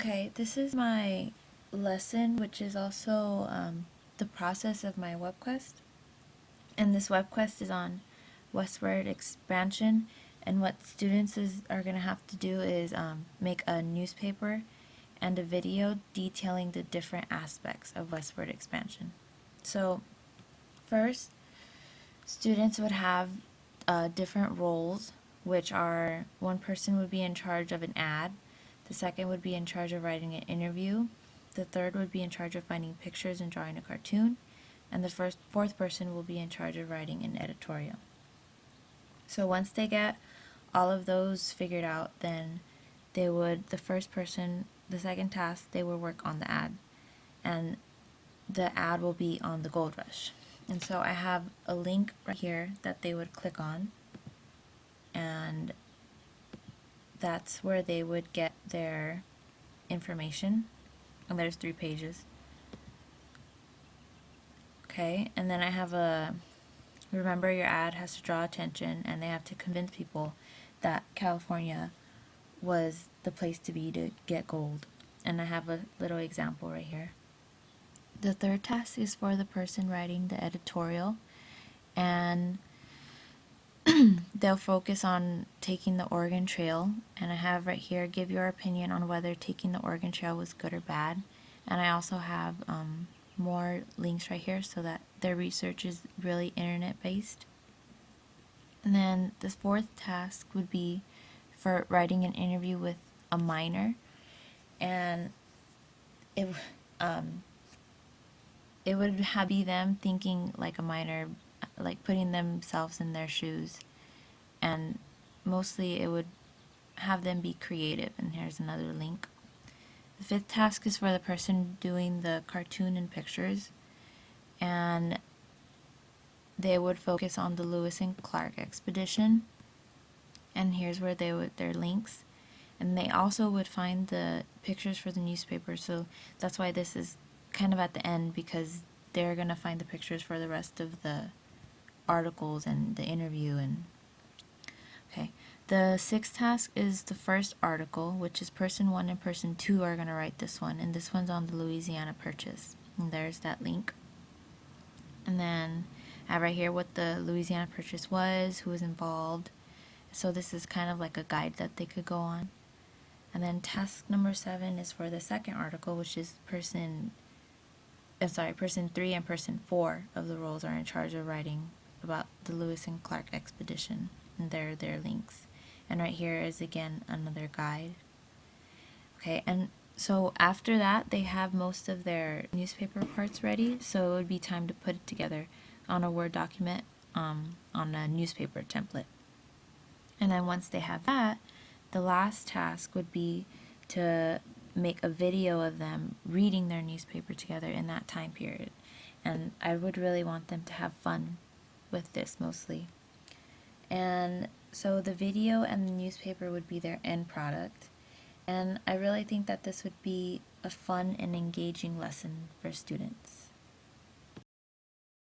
Okay, this is my lesson, which is also the process of my webquest. And this webquest is on westward expansion. And what students are going to have to do is make a newspaper and a video detailing the different aspects of westward expansion. So, first, students would have different roles, which are one person would be in charge of an ad, the second would be in charge of writing an interview, the third would be in charge of finding pictures and drawing a cartoon, and the fourth person will be in charge of writing an editorial. So once they get all of those figured out, then the second task, they will work on the ad. And the ad will be on the Gold Rush. And so I have a link right here that they would click on, and that's where they would get their information. And there's 3 pages. Okay, and then I have remember your ad has to draw attention, and they have to convince people that California was the place to be to get gold. And I have a little example right here. The third task is for the person writing the editorial, and they'll focus on taking the Oregon Trail. And I have right here, give your opinion on whether taking the Oregon Trail was good or bad. And I also have more links right here so that their research is really internet based. And then the fourth task would be for writing an interview with a minor, and it would be them thinking like a minor, like putting themselves in their shoes, and mostly it would have them be creative. And here's another link. The fifth task is for the person doing the cartoon and pictures, and they would focus on the Lewis and Clark expedition, and here's where their links. And they also would find the pictures for the newspaper, so that's why this is kind of at the end, because they're going to find the pictures for the rest of the articles and the interview. And okay, the sixth task is the first article, which is person 1 and person 2 are going to write this one, and this one's on the Louisiana Purchase, and there's that link. And then I have right here what the Louisiana Purchase was, who was involved, so this is kind of like a guide that they could go on. And then task number 7 is for the second article, which is person 3 and person 4 of the roles are in charge of writing about the Lewis and Clark expedition, and there are their links. And right here is again another guide. Okay, and so after that they have most of their newspaper parts ready, so it would be time to put it together on a Word document on a newspaper template. And then once they have that, the last task would be to make a video of them reading their newspaper together in that time period. And I would really want them to have fun with this mostly. And so the video and the newspaper would be their end product. And I really think that this would be a fun and engaging lesson for students.